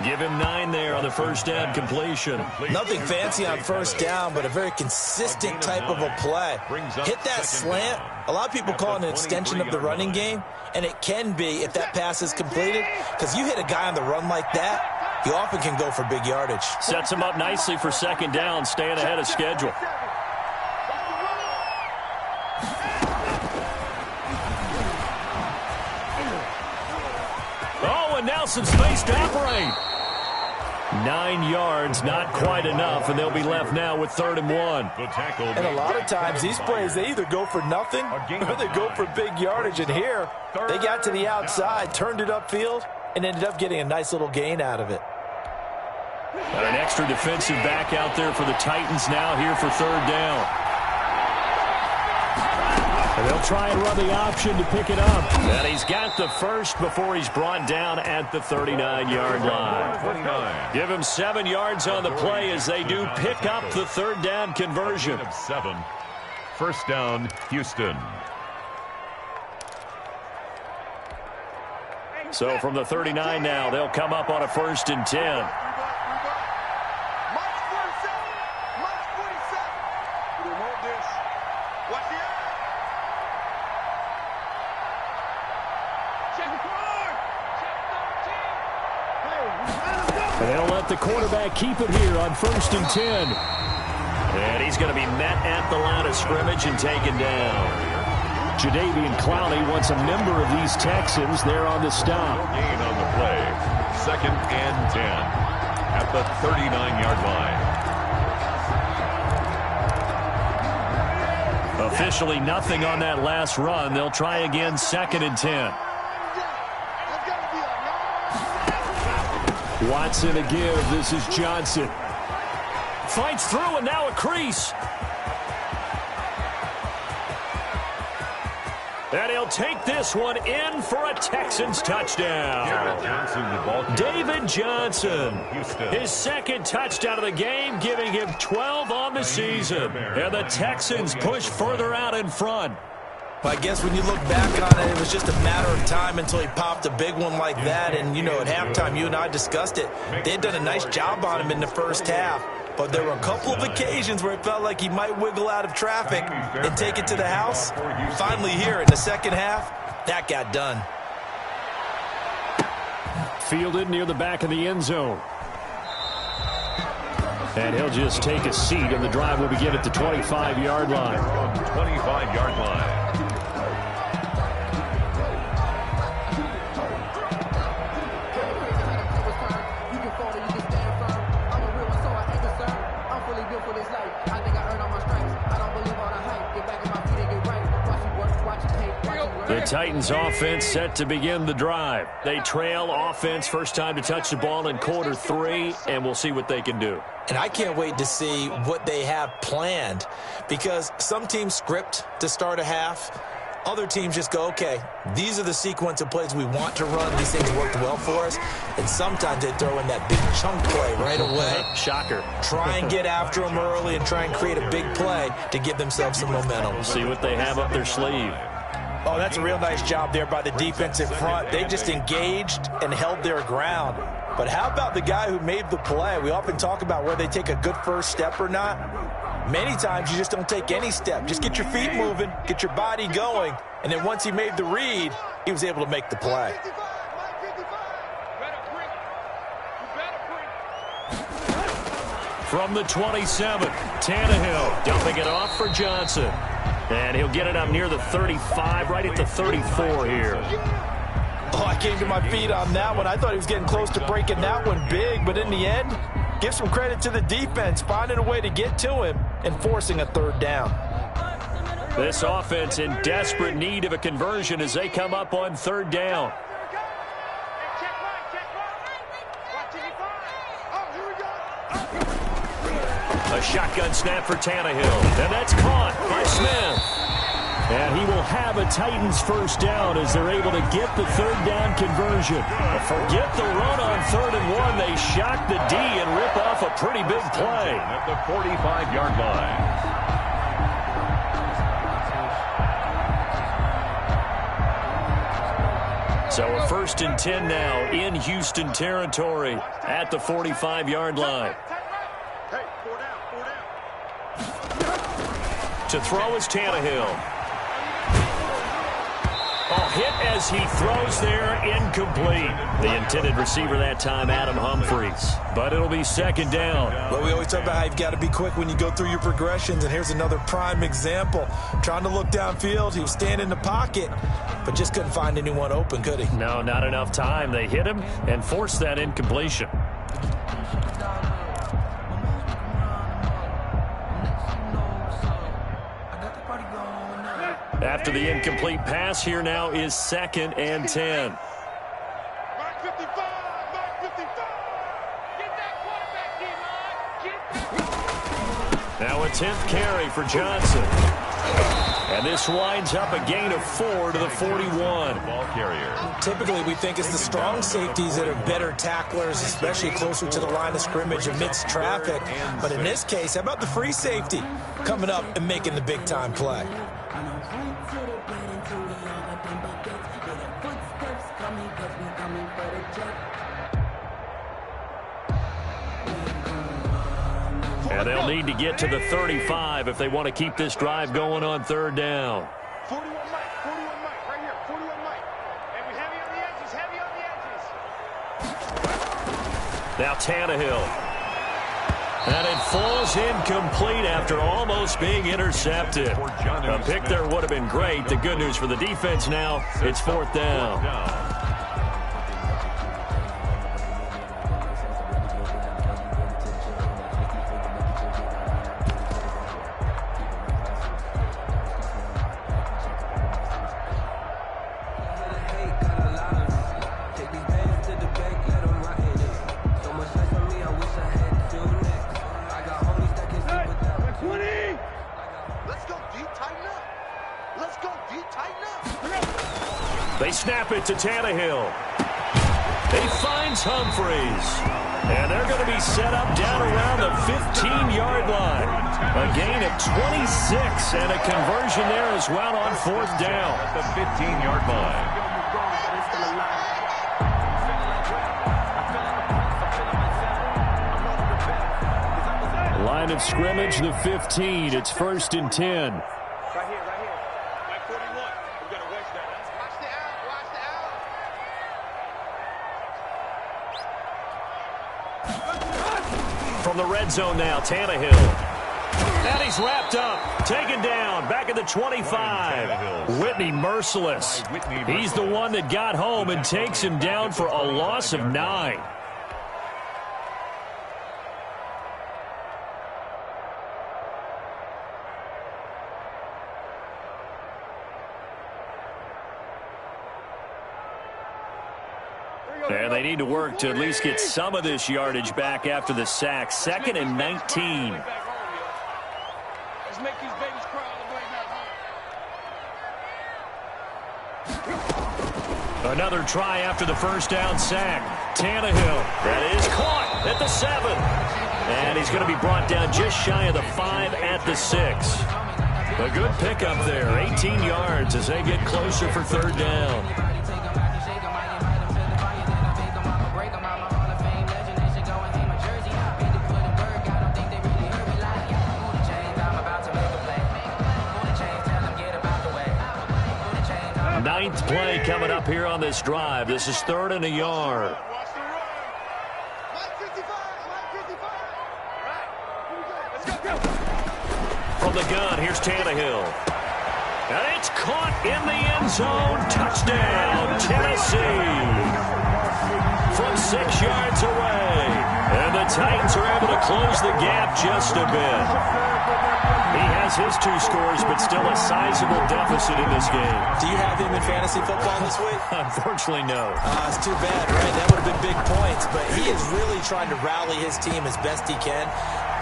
Speaker 1: Give him 9 there on the first down completion.
Speaker 3: Nothing fancy on first down, but a very consistent type of a play. Hit that slant. A lot of people call it an extension of the running game, and it can be if that pass is completed, because you hit a guy on the run like that, he often can go for big yardage.
Speaker 1: Sets him up nicely for second down, staying ahead of schedule. Now some space to operate. 9 yards, not quite enough, and they'll be left now with 3rd and 1.
Speaker 3: And a lot of times these plays, they either go for nothing or they go for big yardage. And here, they got to the outside, turned it upfield, and ended up getting a nice little gain out of it.
Speaker 1: Got an extra defensive back out there for the Titans now here for 3rd down. And they'll try and run the option to pick it up. And he's got the first before he's brought down at the 39-yard line. Give him 7 yards on the play as they do pick up the 3rd down conversion.
Speaker 2: 7. First down, Houston.
Speaker 1: So from the 39 now, they'll come up on a 1st and 10. And they'll let the quarterback keep it here on 1st and 10. And he's going to be met at the line of scrimmage and taken down. Jadeveon Clowney wants a member of these Texans there on the stop.
Speaker 2: Gain on the play. 2nd and 10 at the 39-yard line.
Speaker 1: Officially nothing on that last run. They'll try again 2nd and 10. Watson a give. This is Johnson. Fights through and now a crease. And he'll take this one in for a Texans touchdown. David Johnson. His 2nd touchdown of the game, giving him 12 on the season. And the Texans push further out in front.
Speaker 3: But I guess when you look back on it, it was just a matter of time until he popped a big one like that. And, you know, at halftime, you and I discussed it. They had done a nice job on him in the first half. But there were a couple of occasions where it felt like he might wiggle out of traffic and take it to the house. Finally here in the second half, that got done.
Speaker 1: Fielded near the back of the end zone. And he'll just take a seat, and the drive will begin at the 25-yard line.
Speaker 2: 25-yard line.
Speaker 1: The Titans offense set to begin the drive. They trail offense first time to touch the ball in quarter 3, and we'll see what they can do.
Speaker 3: And I can't wait to see what they have planned, because some teams script to start a half. Other teams just go, okay, these are the sequence of plays we want to run. These things worked well for us. And sometimes they throw in that big chunk play right away.
Speaker 1: Shocker.
Speaker 3: Try and get after them early and try and create a big play to give themselves some momentum.
Speaker 1: We'll see what they have up their sleeve.
Speaker 3: Oh, that's a real nice job there by the defensive front. They just engaged and held their ground. But how about the guy who made the play? We often talk about whether they take a good first step or not. Many times you just don't take any step. Just get your feet moving, get your body going, and then once he made the read, he was able to make the play.
Speaker 1: From the 27, Tannehill dumping it off for Johnson. And he'll get it up near the 35, right at the 34 here.
Speaker 3: Oh, I came to my feet on that one. I thought he was getting close to breaking that one big, but in the end, give some credit to the defense, finding a way to get to him and forcing a third down.
Speaker 1: This offense in desperate need of a conversion as they come up on third down. A shotgun snap for Tannehill, and that's caught by Smith. And he will have a Titans first down as they're able to get the third down conversion. Forget the run on 3rd and 1. They shock the D and rip off a pretty big play.
Speaker 2: At the 45-yard line.
Speaker 1: So a 1st and 10 now in Houston territory at the 45-yard line. To throw is Tannehill. Oh, hit as he throws there, incomplete. The intended receiver that time, Adam Humphries. But it'll be 2nd down.
Speaker 3: Well, we always talk about how you've got to be quick when you go through your progressions, and here's another prime example. Trying to look downfield, he was standing in the pocket, but just couldn't find anyone open, could he?
Speaker 1: No, not enough time. They hit him and forced that incompletion. After the incomplete pass, here now is 2nd and 10. Now a 10th carry for Johnson. And this winds up a gain of 4 to the 41.
Speaker 2: Ball carrier.
Speaker 3: Typically, we think it's the strong safeties that are better tacklers, especially closer to the line of scrimmage amidst traffic. But in this case, how about the free safety coming up and making the big-time play?
Speaker 1: And they'll need to get to the 35 if they want to keep this drive going on 3rd down.
Speaker 4: 41 Mike, right here, 41 Mike. And we heavy on the edges,
Speaker 1: Now Tannehill. And it falls incomplete after almost being intercepted. A pick there would have been great. The good news for the defense now, it's 4th down. They snap it to Tannehill. He finds Humphries. And they're going to be set up down around the 15-yard line. A gain of 26 and a conversion there as well on 4th down.
Speaker 2: At the 15-yard line.
Speaker 1: Line of scrimmage, the 15. It's 1st and 10. From the red zone now, Tannehill. And he's wrapped up, taken down, back at the 25. Whitney Merciless. He's the one that got home and takes him down for a loss of 9. And they need to work to at least get some of this yardage back after the sack. 2nd and 19.
Speaker 4: Let's make these babies cry all the way back home.
Speaker 1: Another try after the first down sack. Tannehill, that is caught at the 7. And he's going to be brought down just shy of the 5 at the 6. A good pickup there, 18 yards as they get closer for 3rd down. Ninth play coming up here on this drive. This is 3rd and a yard. From the gun, here's Tannehill. And it's caught in the end zone. Touchdown, Tennessee. From 6 yards away. And the Titans are able to close the gap just a bit. He has his 2 scores, but still a sizable deficit in this game.
Speaker 3: Do you have him in fantasy football this week?
Speaker 1: Unfortunately, no.
Speaker 3: It's too bad, right? That would have been big points, but he is really trying to rally his team as best he can.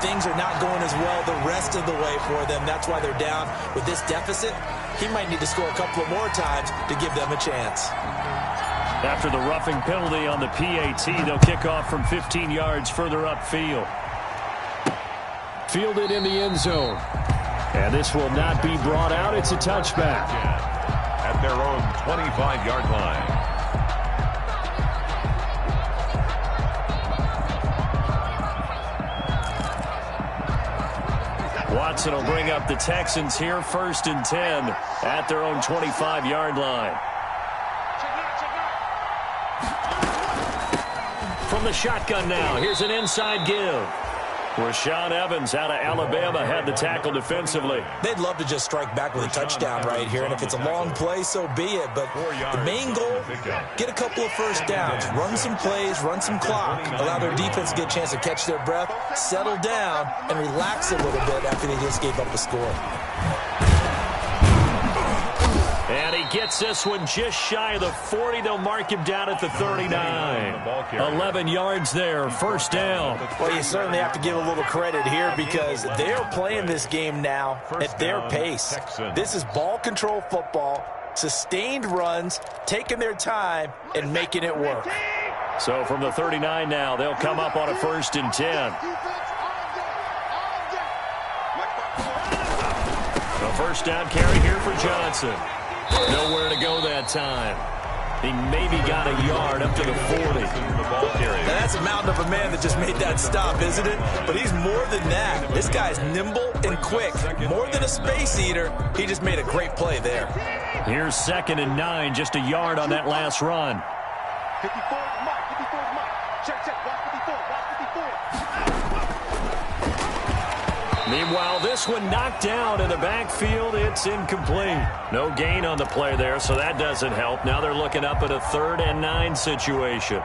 Speaker 3: Things are not going as well the rest of the way for them. That's why they're down with this deficit. He might need to score a couple of more times to give them a chance.
Speaker 1: After the roughing penalty on the PAT, they'll kick off from 15 yards further upfield. Fielded in the end zone. And this will not be brought out. It's a touchback.
Speaker 2: At their own 25-yard line.
Speaker 1: Watson will bring up the Texans here, 1st and 10 at their own 25-yard line. From the shotgun now, here's an inside give. Rashaan Evans out of Alabama had the tackle defensively.
Speaker 3: They'd love to just strike back with a touchdown right here, and if it's a long play, so be it. But the main goal, get a couple of first downs, run some plays, run some clock, allow their defense to get a chance to catch their breath, settle down, and relax a little bit after they just gave up a score.
Speaker 1: And he gets this one just shy of the 40. They'll mark him down at the 39. 11 yards there, 1st down.
Speaker 3: Well, you certainly have to give a little credit here because they're playing this game now at their pace. This is ball control football, sustained runs, taking their time, and making it work.
Speaker 1: So from the 39 now, they'll come up on a 1st and 10. A 1st down carry here for Johnson. Nowhere to go that time. He maybe got a yard up to the 40.
Speaker 3: Now that's a mountain of a man that just made that stop, isn't it? But he's more than that. This guy's nimble and quick. More than a space eater, he just made a great play there.
Speaker 1: Here's 2nd and 9, just a yard on that last run.
Speaker 4: 54 Mike, 54 Mike. Check, watch 54, watch 54.
Speaker 1: Meanwhile, this one knocked down in the backfield. It's incomplete. No gain on the play there, so that doesn't help. Now they're looking up at a 3rd and 9 situation.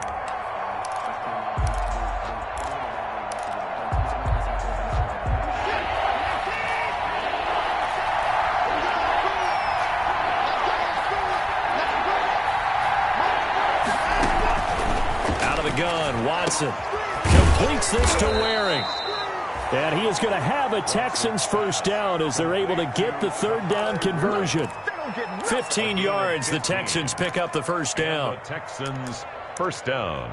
Speaker 1: Out of the gun, Watson completes this to Waring. And he is going to have a Texans 1st down as they're able to get the 3rd down conversion. 15 yards, the Texans pick up the 1st down.
Speaker 2: The Texans 1st down.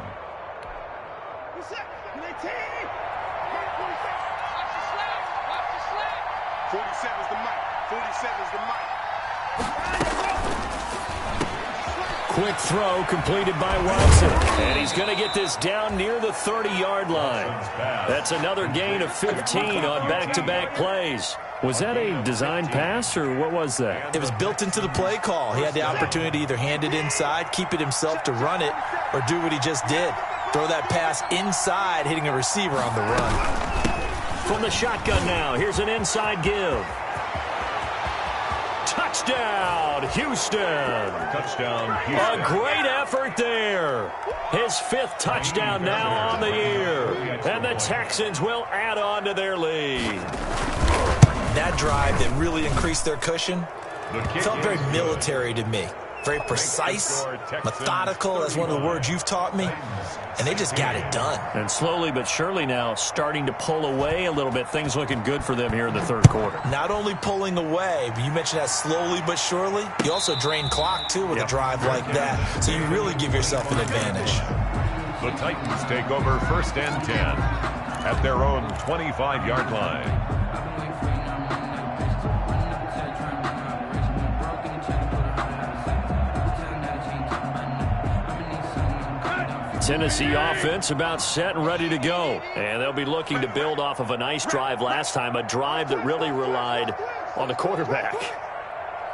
Speaker 4: 47's the mic. 47's the mic.
Speaker 1: Quick throw completed by Watson. And he's going to get this down near the 30-yard line. That's another gain of 15 on back-to-back plays. Was that a design pass, or what was that?
Speaker 3: It was built into the play call. He had the opportunity to either hand it inside, keep it himself to run it, or do what he just did. Throw that pass inside, hitting a receiver on the run.
Speaker 1: From the shotgun now, here's an inside give. Touchdown, Houston.
Speaker 2: Touchdown, Houston.
Speaker 1: A great effort there. His 5th touchdown now on the year. And the Texans will add on to their lead.
Speaker 3: That drive that really increased their cushion felt very military to me. very precise, methodical. That's one of the words you've taught me. And they just got it done.
Speaker 1: And slowly but surely now starting to pull away a little bit. Things looking good for them here in the third quarter.
Speaker 3: Not only pulling away, but you mentioned that slowly but surely. You also drain clock, too, with a drive like that. So you really give yourself an advantage.
Speaker 2: The Titans take over 1st and 10 at their own 25-yard line.
Speaker 1: Tennessee offense about set and ready to go. And they'll be looking to build off of a nice drive last time, a drive that really relied on the quarterback.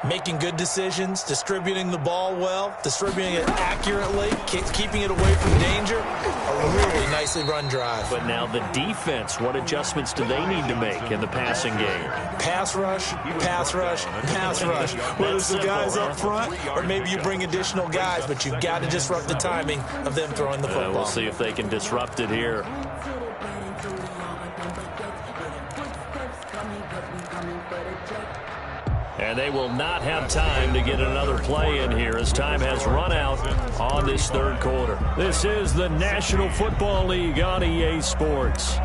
Speaker 3: Making good decisions, distributing the ball well, distributing it accurately, keeping it away from danger. A really nicely run drive.
Speaker 1: But now the defense, what adjustments do they need to make in the passing game?
Speaker 3: Pass rush, pass rush, pass rush. Whether it's the guys up front or maybe you bring additional guys, but you've got to disrupt the timing of them throwing the football.
Speaker 1: We'll see if they can disrupt it here. And they will not have time to get another play in here as time has run out on this third quarter. This is the National Football League on EA Sports.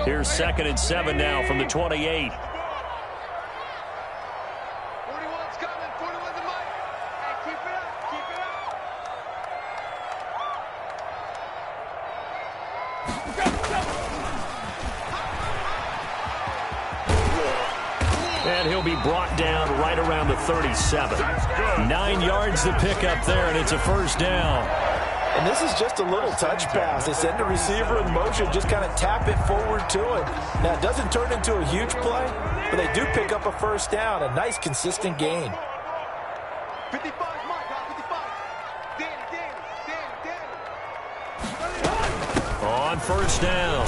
Speaker 1: Here's 2nd and 7 now from the 28. And he'll be brought down right around the 37. 9 yards to pick up there, and it's a first down.
Speaker 3: And this is just a little touch pass. They send the receiver in motion, just kind of tap it forward to him. Now, it doesn't turn into a huge play, but they do pick up a first down, a nice, consistent gain.
Speaker 4: 55, Mike, 55. Danny.
Speaker 1: On first down,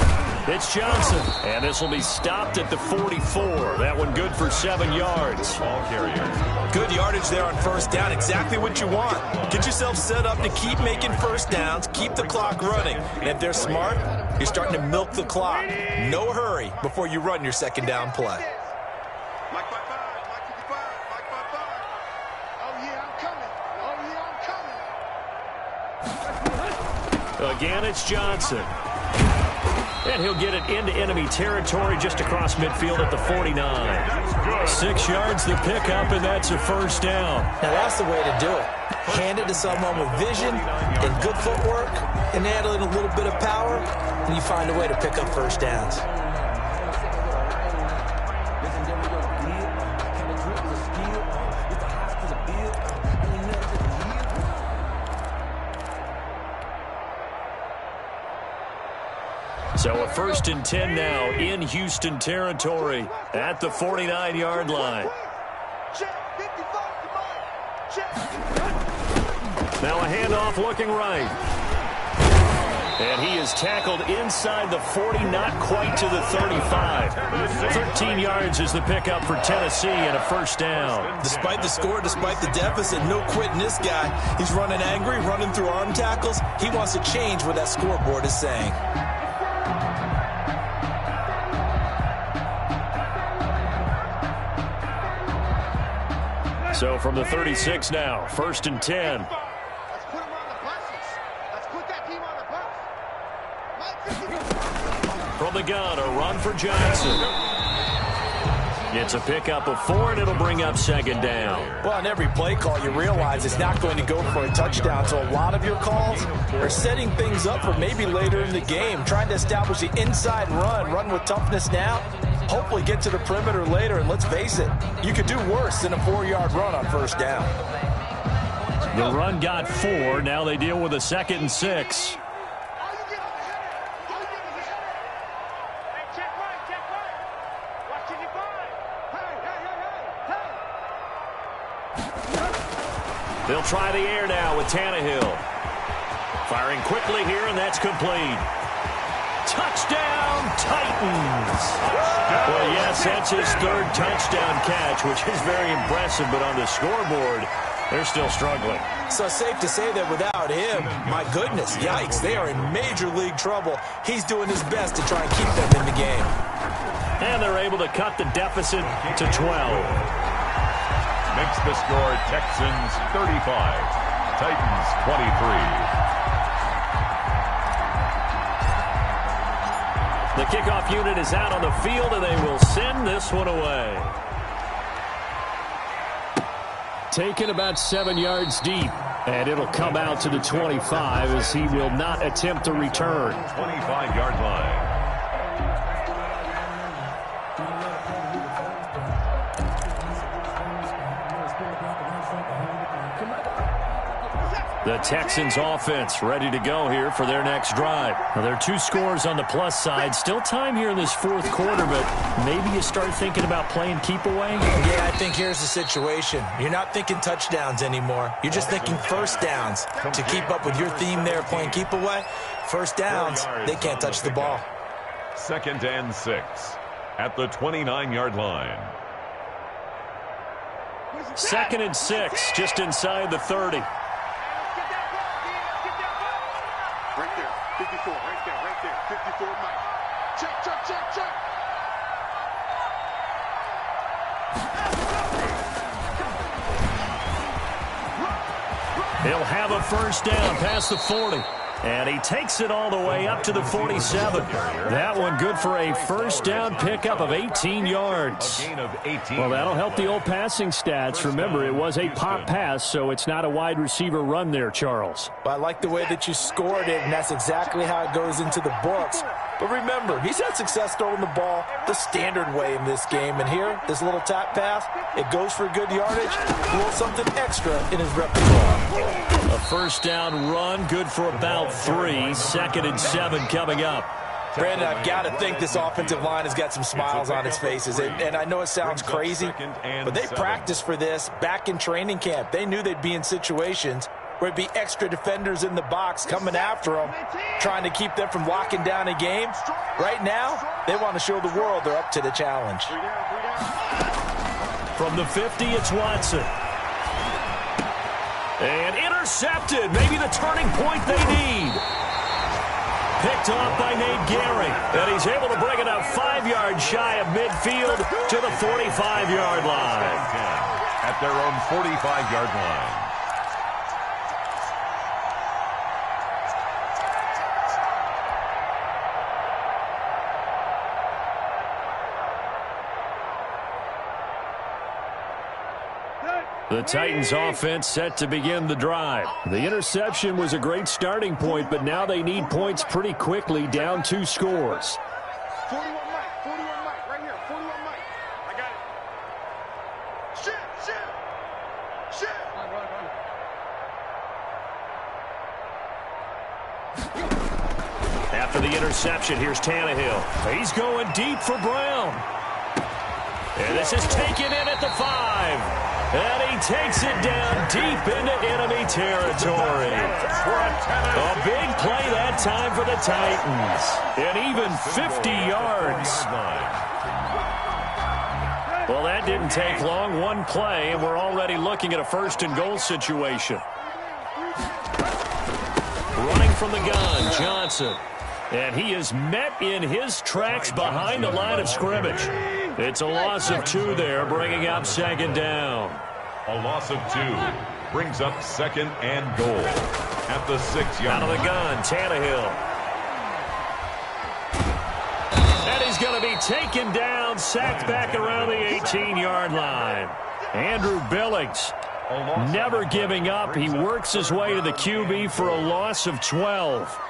Speaker 1: it's Johnson. And this will be stopped at the 44. That one good for 7 yards.
Speaker 2: Ball carrier.
Speaker 3: Good yardage there on first down. Exactly what you want. Get yourself set up to keep making first downs, keep the clock running. And if they're smart, you're starting to milk the clock. No hurry before you run your second down play.
Speaker 4: Mike 55, Mike 55, Mike 55. Oh, yeah, I'm coming.
Speaker 1: Again, it's Johnson. And he'll get it into enemy territory just across midfield at the 49. 6 yards to pick up, and that's a first down.
Speaker 3: Now, that's the way to do it. Hand it to someone with vision and good footwork, and add in a little bit of power, and you find a way to pick up first downs.
Speaker 1: So a 1st and 10 now in Houston territory at the 49-yard line. Now a handoff looking right. And he is tackled inside the 40, not quite to the 35. 13 yards is the pickup for Tennessee and a first down.
Speaker 3: Despite the score, despite the deficit, no quitting this guy. He's running angry, running through arm tackles. He wants to change what that scoreboard is saying.
Speaker 1: So from the 36 now, 1st and 10.
Speaker 4: Let's put him on the buses. Let's put that team on the bus.
Speaker 1: From the gun, a run for Johnson. It's a pickup of 4, and it'll bring up 2nd down.
Speaker 3: Well, on every play call, you realize it's not going to go for a touchdown. So a lot of your calls are setting things up for maybe later in the game, trying to establish the inside run with toughness now. Hopefully get to the perimeter later, and let's face it, you could do worse than a 4-yard run on first down.
Speaker 1: The run got 4. Now they deal with a 2nd and 6. They'll try the air now with Tannehill. Firing quickly here, and that's complete. Touchdown, Titans! Well, yes, that's his 3rd touchdown catch, which is very impressive, but on the scoreboard, They're still struggling.
Speaker 3: So safe to say that without him, my goodness, yikes, they are in major league trouble. He's doing his best to try and keep them in the game.
Speaker 1: And they're able to cut the deficit to 12.
Speaker 2: Makes the score Texans 35, Titans 23.
Speaker 1: The kickoff unit is out on the field, and they will send this one away. Taken about 7 yards deep, and it'll come out to the 25 as he will not attempt to return.
Speaker 2: 25-yard line.
Speaker 1: The Texans offense ready to go here for their next drive. Now, there are 2 scores on the plus side. Still time here in this fourth quarter, but maybe you start thinking about playing keep away?
Speaker 3: Yeah, I think here's the situation. You're not thinking touchdowns anymore. You're just thinking first downs. To keep up with your theme there, playing keep away, first downs, they can't touch the ball.
Speaker 2: 2nd and 6 at the 29-yard line.
Speaker 1: 2nd and 6, just inside the 30.
Speaker 4: Right there, 54, right there, 54, Mike. Check.
Speaker 1: He'll have a first down past the 40. And he takes it all the way up to the 47. That one good for a first down pickup of 18 yards. Well, that'll help the old passing stats. Remember, it was a pop pass, so it's not a wide receiver run there, Charles.
Speaker 3: Well, I like the way that you scored it, and that's exactly how it goes into the books. But remember, he's had success throwing the ball the standard way in this game. And here, this little tap pass, it goes for good yardage, a little something extra in his repertoire.
Speaker 1: A first down run, good for about 3. 2nd and 7 coming up.
Speaker 3: Brandon, I've got to think this offensive line has got some smiles on its faces. And I know it sounds crazy, but they practiced for this back in training camp. They knew they'd be in situations where it'd be extra defenders in the box coming after them, trying to keep them from locking down a game. Right now, they want to show the world they're up to the challenge.
Speaker 1: From the 50, it's Watson. And intercepted. Maybe the turning point they need. Picked off by Nate Gehring. And he's able to bring it up 5 yards shy of midfield to the 45-yard line.
Speaker 2: At their own 45-yard line.
Speaker 1: The Titans offense set to begin the drive. The interception was a great starting point, but now they need points pretty quickly, down 2 scores.
Speaker 4: 41 Mike, right here, 41 Mike. I got it. Shit. Run.
Speaker 1: After the interception, here's Tannehill. He's going deep for Brown. And this is taken in at the 5. And he takes it down deep into enemy territory. A big play that time for the Titans. And even 50 yards. Well, that didn't take long. One play, and we're already looking at a 1st and goal situation. Running from the gun, Johnson. And he is met in his tracks behind the line of scrimmage. It's a loss of 2 there, bringing up 2nd down.
Speaker 2: A loss of 2 brings up 2nd and goal at the 6-yard line.
Speaker 1: Out of the gun, Tannehill. And he's going to be taken down, sacked back around the 18-yard line. Andrew Billings never giving up. He works his way to the QB for a loss of 12.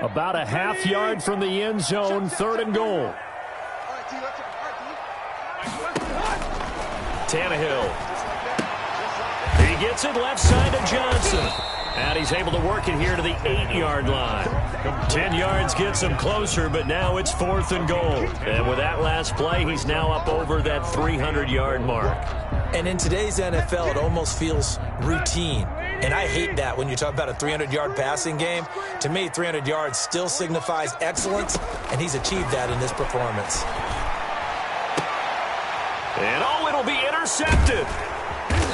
Speaker 1: About a half yard from the end zone, 3rd and goal. Tannehill. He gets it left side to Johnson. And he's able to work it here to the 8-yard line. 10 yards gets him closer, but now it's 4th and goal. And with that last play, he's now up over that 300-yard mark.
Speaker 3: And in today's NFL, it almost feels routine. And I hate that when you talk about a 300-yard passing game. To me, 300 yards still signifies excellence, and he's achieved that in this performance.
Speaker 1: intercepted.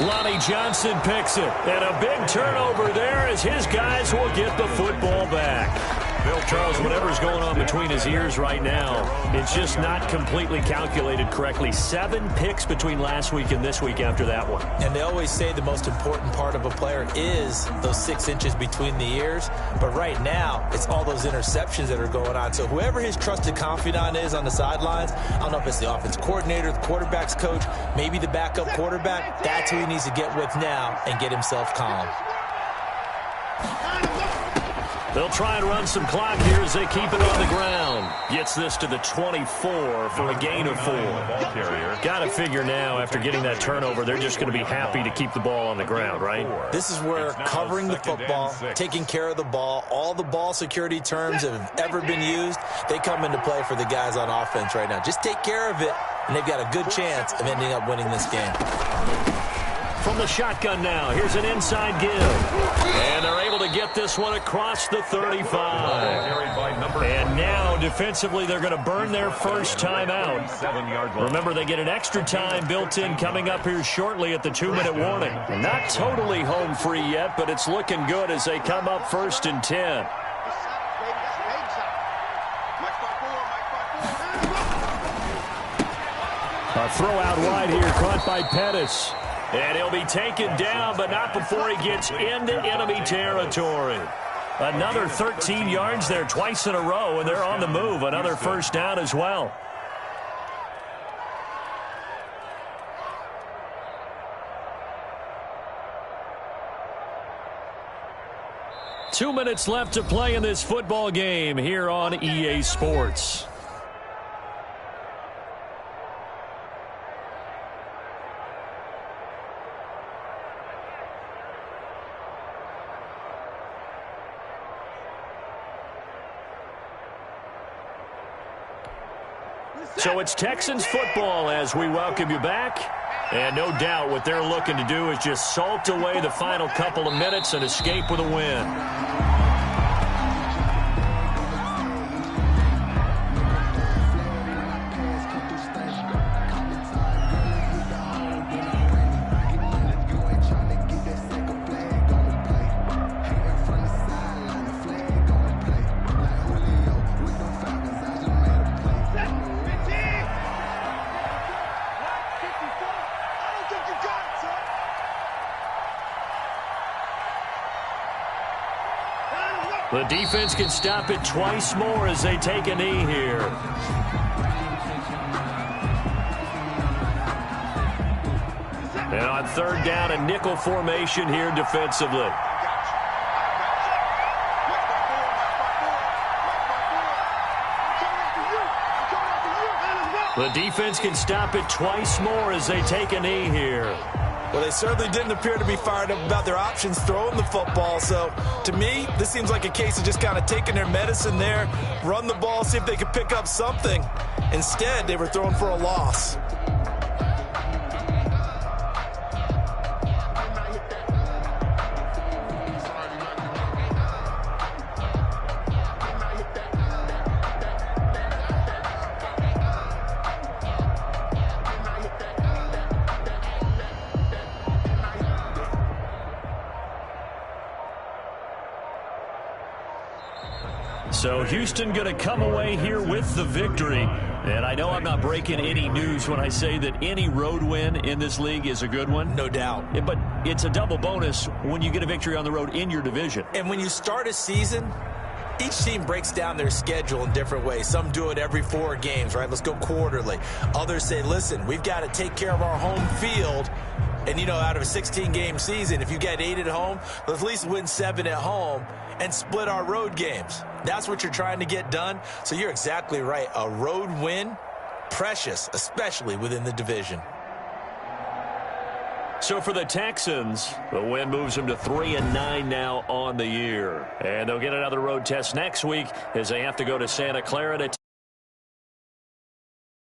Speaker 1: Lonnie Johnson picks it. And a big turnover there as his guys will get the football back. Charles, whatever's going on between his ears right now, it's just not completely calculated correctly. 7 picks between last week and this week after that one.
Speaker 3: And they always say the most important part of a player is those 6 inches between the ears. But right now, it's all those interceptions that are going on. So whoever his trusted confidant is on the sidelines, I don't know if it's the offense coordinator, the quarterback's coach, maybe the backup quarterback, that's who he needs to get with now and get himself calm.
Speaker 1: They'll try and run some clock here as they keep it on the ground. Gets this to the 24 for a gain of 4. Got to figure now, after getting that turnover, they're just going to be happy to keep the ball on the ground, right?
Speaker 3: This is where covering the football, taking care of the ball, all the ball security terms that have ever been used, they come into play for the guys on offense right now. Just take care of it, and they've got a good chance of ending up winning this game.
Speaker 1: From the shotgun now, here's an inside give. And they're able to get this one across the 35. And now, defensively, they're going to burn their first time out. Remember, they get an extra time built in coming up here shortly at the 2-minute warning. Not totally home free yet, but it's looking good as they come up 1st and 10. A throw out wide here, caught by Pettis. And he'll be taken down, but not before he gets into enemy territory. Another 13 yards there twice in a row, and they're on the move. Another first down as well. Two minutes left to play in this football game here on EA Sports. So it's Texans football as we welcome you back. And no doubt what they're looking to do is just salt away the final couple of minutes and escape with a win. The defense can stop it twice more as they take a knee here. And on 3rd down, a nickel formation here defensively. The defense can stop it twice more as they take a knee here.
Speaker 3: Well, they certainly didn't appear to be fired up about their options throwing the football. So, to me, this seems like a case of just kind of taking their medicine there, run the ball, see if they could pick up something. Instead, they were throwing for a loss.
Speaker 1: So Houston going to come away here with the victory. And I know I'm not breaking any news when I say that any road win in this league is a good one.
Speaker 3: No doubt.
Speaker 1: But it's a double bonus when you get a victory on the road in your division.
Speaker 3: And when you start a season, each team breaks down their schedule in different ways. Some do it every 4 games, right? Let's go quarterly. Others say, listen, we've got to take care of our home field. And, you know, out of a 16-game season, if you get 8 at home, let's at least win 7 at home and split our road games. That's what you're trying to get done. So you're exactly right. A road win, precious, especially within the division.
Speaker 1: So for the Texans, the win moves them to 3-9 now on the year. And they'll get another road test next week as they have to go to Santa Clara to take